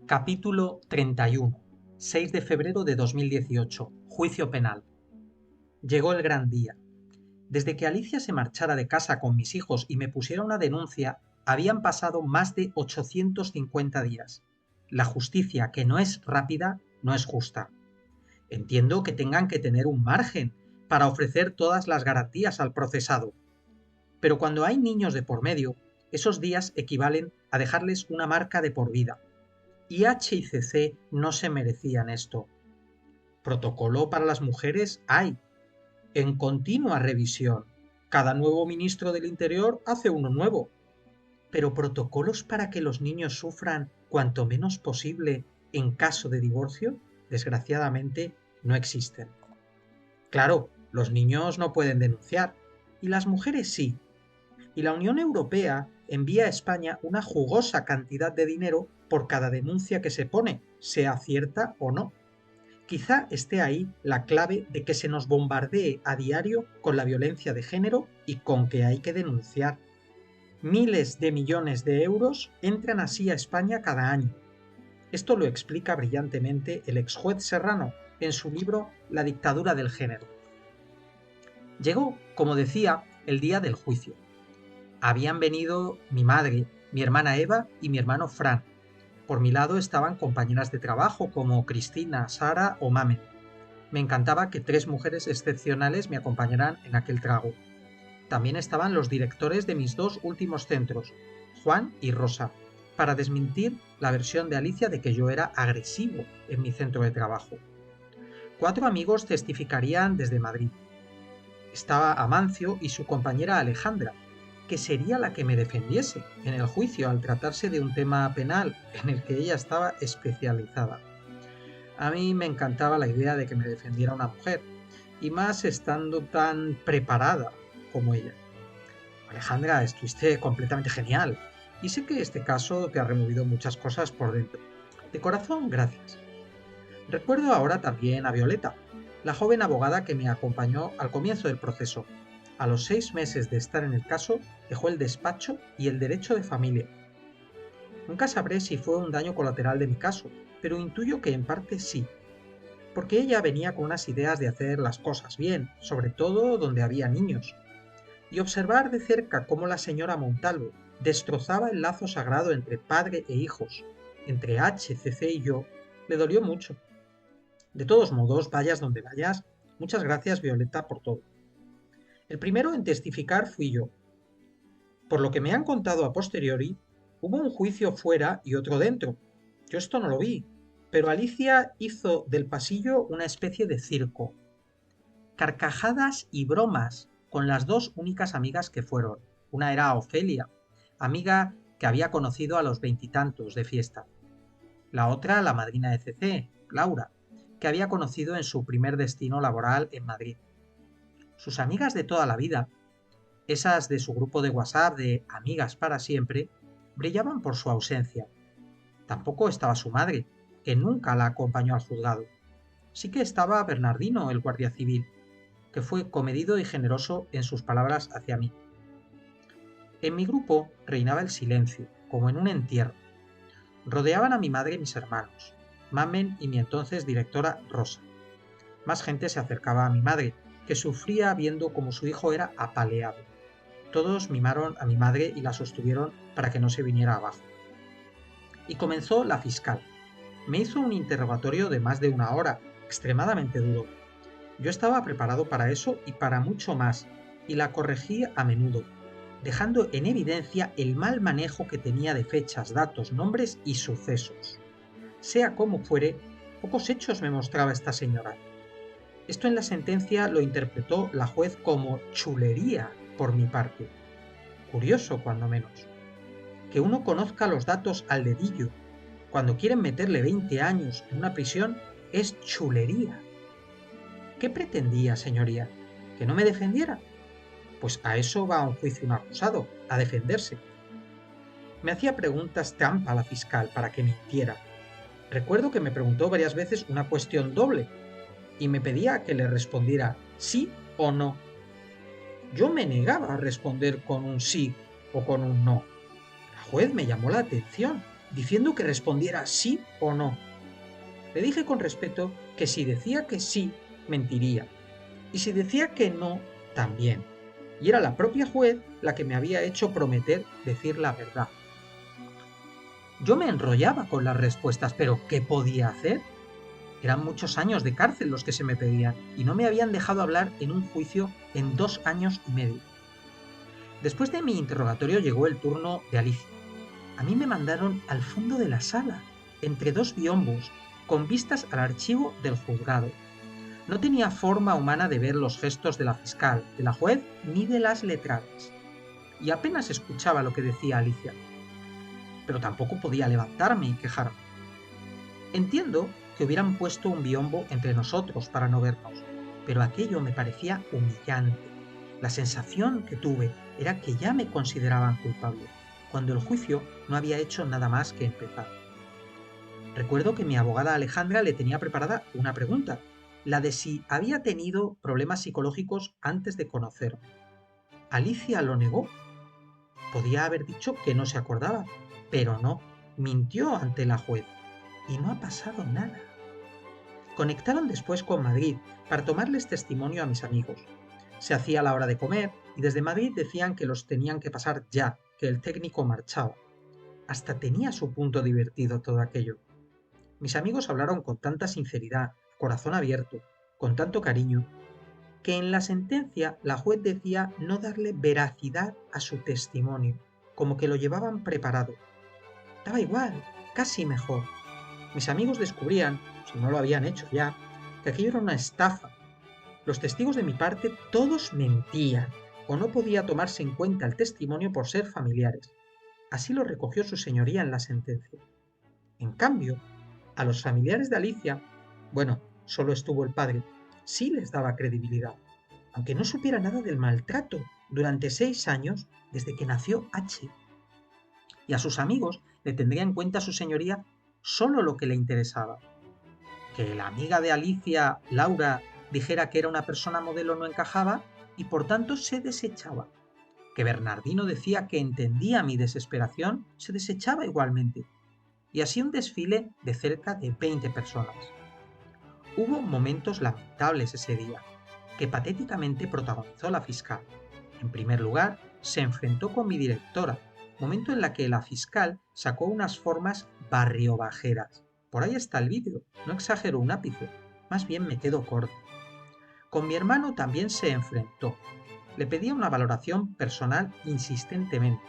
Capítulo 31. 6 de febrero de 2018. Juicio penal. Llegó el gran día. Desde que Alicia se marchara de casa con mis hijos y me pusiera una denuncia, habían pasado más de 850 días. La justicia, que no es rápida, no es justa. Entiendo que tengan que tener un margen para ofrecer todas las garantías al procesado. Pero cuando hay niños de por medio, esos días equivalen a dejarles una marca de por vida. Y H y CC no se merecían esto. Protocolo para las mujeres hay, en continua revisión. Cada nuevo ministro del Interior hace uno nuevo. Pero protocolos para que los niños sufran cuanto menos posible en caso de divorcio, desgraciadamente, no existen. Claro, los niños no pueden denunciar, y las mujeres sí. Y la Unión Europea envía a España una jugosa cantidad de dinero por cada denuncia que se pone, sea cierta o no. Quizá esté ahí la clave de que se nos bombardee a diario con la violencia de género y con que hay que denunciar. Miles de millones de euros entran así a España cada año. Esto lo explica brillantemente el ex juez Serrano en su libro La dictadura del género. Llegó, como decía, el día del juicio. Habían venido mi madre, mi hermana Eva y mi hermano Fran. Por mi lado estaban compañeras de trabajo como Cristina, Sara o Mamen. Me encantaba que 3 mujeres excepcionales me acompañaran en aquel trago. También estaban los directores de mis 2 últimos centros, Juan y Rosa, para desmentir la versión de Alicia de que yo era agresivo en mi centro de trabajo. 4 amigos testificarían desde Madrid. Estaba Amancio y su compañera Alejandra, que sería la que me defendiese en el juicio al tratarse de un tema penal en el que ella estaba especializada. A mí me encantaba la idea de que me defendiera una mujer, y más estando tan preparada como ella. Alejandra, estuviste completamente genial, y sé que este caso te ha removido muchas cosas por dentro. De corazón, gracias. Recuerdo ahora también a Violeta, la joven abogada que me acompañó al comienzo del proceso. A los 6 meses de estar en el caso, dejó el despacho y el derecho de familia. Nunca sabré si fue un daño colateral de mi caso, pero intuyo que en parte sí, porque ella venía con unas ideas de hacer las cosas bien, sobre todo donde había niños. Y observar de cerca cómo la señora Montalvo destrozaba el lazo sagrado entre padre e hijos, entre H, CC y yo, le dolió mucho. De todos modos, vayas donde vayas, muchas gracias Violeta por todo. El primero en testificar fui yo. Por lo que me han contado a posteriori, hubo un juicio fuera y otro dentro. Yo esto no lo vi, pero Alicia hizo del pasillo una especie de circo. Carcajadas y bromas con las 2 únicas amigas que fueron. Una era Ofelia, amiga que había conocido a los 20 y tantos de fiesta. La otra, la madrina de CC, Laura, que había conocido en su primer destino laboral en Madrid. Sus amigas de toda la vida, esas de su grupo de WhatsApp de amigas para siempre, brillaban por su ausencia. Tampoco estaba su madre, que nunca la acompañó al juzgado. Sí que estaba Bernardino, el guardia civil, que fue comedido y generoso en sus palabras hacia mí. En mi grupo reinaba el silencio, como en un entierro. Rodeaban a mi madre y mis hermanos, Mamen y mi entonces directora Rosa. Más gente se acercaba a mi madre, que sufría viendo cómo su hijo era apaleado. Todos mimaron a mi madre y la sostuvieron para que no se viniera abajo. Y comenzó la fiscal. Me hizo un interrogatorio de más de 1 hora, extremadamente duro. Yo estaba preparado para eso y para mucho más, y la corregí a menudo, dejando en evidencia el mal manejo que tenía de fechas, datos, nombres y sucesos. Sea como fuere, pocos hechos me mostraba esta señora. Esto en la sentencia lo interpretó la juez como chulería por mi parte. Curioso, cuando menos. Que uno conozca los datos al dedillo, cuando quieren meterle 20 años en una prisión, es chulería. ¿Qué pretendía, señoría? ¿Que no me defendiera? Pues a eso va a un juicio un acusado, a defenderse. Me hacía preguntas trampa la fiscal para que mintiera. Recuerdo que me preguntó varias veces una cuestión doble y me pedía que le respondiera sí o no. Yo me negaba a responder con un sí o con un no. La juez me llamó la atención diciendo que respondiera sí o no. Le dije con respeto que si decía que sí, mentiría, y si decía que no, también. Y era la propia juez la que me había hecho prometer decir la verdad. Yo me enrollaba con las respuestas, pero ¿qué podía hacer? Eran muchos años de cárcel los que se me pedían, y no me habían dejado hablar en un juicio en 2 años y medio. Después de mi interrogatorio llegó el turno de Alicia. A mí me mandaron al fondo de la sala, entre dos biombos, con vistas al archivo del juzgado. No tenía forma humana de ver los gestos de la fiscal, de la juez ni de las letradas. Y apenas escuchaba lo que decía Alicia. Pero tampoco podía levantarme y quejarme. Entiendo que hubieran puesto un biombo entre nosotros para no vernos, pero aquello me parecía humillante. La sensación que tuve era que ya me consideraban culpable, cuando el juicio no había hecho nada más que empezar. Recuerdo que mi abogada Alejandra le tenía preparada una pregunta, la de si había tenido problemas psicológicos antes de conocerme. Alicia lo negó. Podía haber dicho que no se acordaba, pero no, mintió ante la juez. Y no ha pasado nada. Conectaron después con Madrid para tomarles testimonio a mis amigos. Se hacía la hora de comer y desde Madrid decían que los tenían que pasar ya, que el técnico marchaba. Hasta tenía su punto divertido todo aquello. Mis amigos hablaron con tanta sinceridad, corazón abierto, con tanto cariño, que en la sentencia la juez decía no darle veracidad a su testimonio, como que lo llevaban preparado. Daba igual, casi mejor. Mis amigos descubrían, si no lo habían hecho ya, que aquello era una estafa. Los testigos de mi parte todos mentían, o no podía tomarse en cuenta el testimonio por ser familiares. Así lo recogió su señoría en la sentencia. En cambio, a los familiares de Alicia, bueno, solo estuvo el padre, sí les daba credibilidad, aunque no supiera nada del maltrato durante 6 años desde que nació H. Y a sus amigos le tendría en cuenta su señoría solo lo que le interesaba. Que la amiga de Alicia, Laura, dijera que era una persona modelo no encajaba y por tanto se desechaba. Que Bernardino decía que entendía mi desesperación, se desechaba igualmente. Y así un desfile de cerca de 20 personas. Hubo momentos lamentables ese día, que patéticamente protagonizó la fiscal. En primer lugar, se enfrentó con mi directora, momento en la que la fiscal sacó unas formas barriobajeras. Por ahí está el vídeo, no exagero un ápice, más bien me quedo corto. Con mi hermano también se enfrentó. Le pedía una valoración personal insistentemente.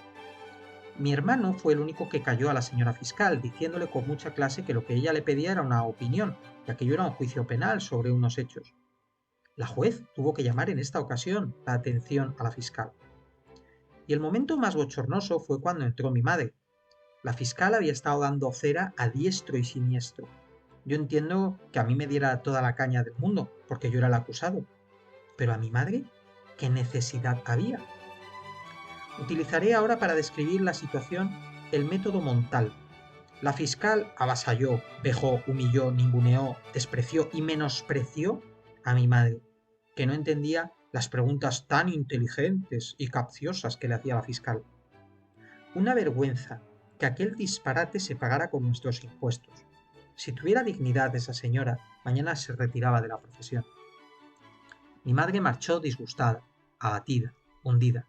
Mi hermano fue el único que cayó a la señora fiscal, diciéndole con mucha clase que lo que ella le pedía era una opinión, ya que yo era un juicio penal sobre unos hechos. La juez tuvo que llamar en esta ocasión la atención a la fiscal. Y el momento más bochornoso fue cuando entró mi madre. La fiscal había estado dando cera a diestro y siniestro. Yo entiendo que a mí me diera toda la caña del mundo, porque yo era el acusado. Pero a mi madre, ¿qué necesidad había? Utilizaré ahora para describir la situación el método Montal. La fiscal avasalló, vejó, humilló, ninguneó, despreció y menospreció a mi madre, que no entendía las preguntas tan inteligentes y capciosas que le hacía la fiscal. Una vergüenza que aquel disparate se pagara con nuestros impuestos. Si tuviera dignidad esa señora, mañana se retiraba de la profesión. Mi madre marchó disgustada, abatida, hundida.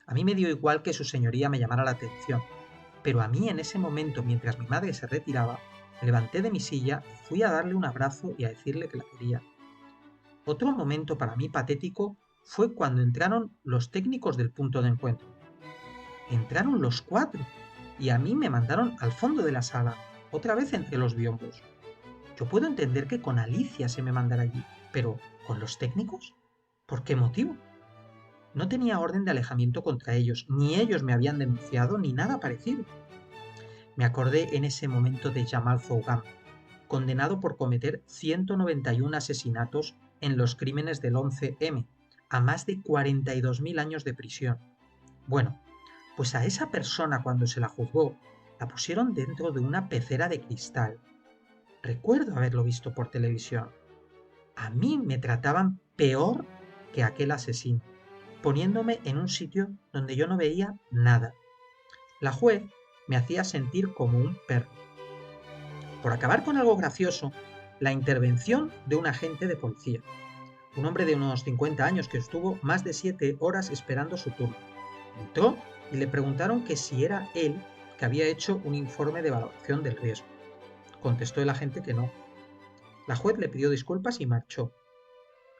A mí me dio igual que su señoría me llamara la atención, pero a mí en ese momento, mientras mi madre se retiraba, me levanté de mi silla y fui a darle un abrazo y a decirle que la quería. Otro momento para mí patético fue cuando entraron los técnicos del punto de encuentro. Entraron los 4 y a mí me mandaron al fondo de la sala, otra vez entre los biombos. Yo puedo entender que con Alicia se me mandara allí, pero ¿con los técnicos? ¿Por qué motivo? No tenía orden de alejamiento contra ellos, ni ellos me habían denunciado ni nada parecido. Me acordé en ese momento de Jamal Zougam, condenado por cometer 191 asesinatos en los crímenes del 11M, a más de 42.000 años de prisión. Bueno, pues a esa persona cuando se la juzgó, la pusieron dentro de una pecera de cristal. Recuerdo haberlo visto por televisión. A mí me trataban peor que aquel asesino, poniéndome en un sitio donde yo no veía nada. La juez Me hacía sentir como un perro. Por acabar con algo gracioso, la intervención de un agente de policía, un hombre de unos 50 años que estuvo más de 7 horas esperando su turno. Entró y le preguntaron que si era él que había hecho un informe de valoración del riesgo. Contestó el agente que no. La juez le pidió disculpas y marchó.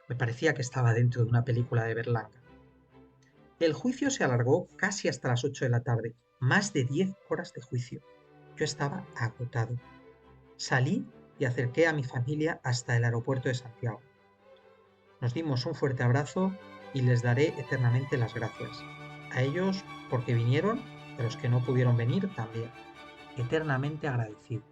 Me parecía que estaba dentro de una película de Berlanga. El juicio se alargó casi hasta las 8 de la tarde, más de 10 horas de juicio. Yo estaba agotado. Salí y acerqué a mi familia hasta el aeropuerto de Santiago. Nos dimos un fuerte abrazo y les daré eternamente las gracias. A ellos porque vinieron y a los que no pudieron venir también. Eternamente agradecido.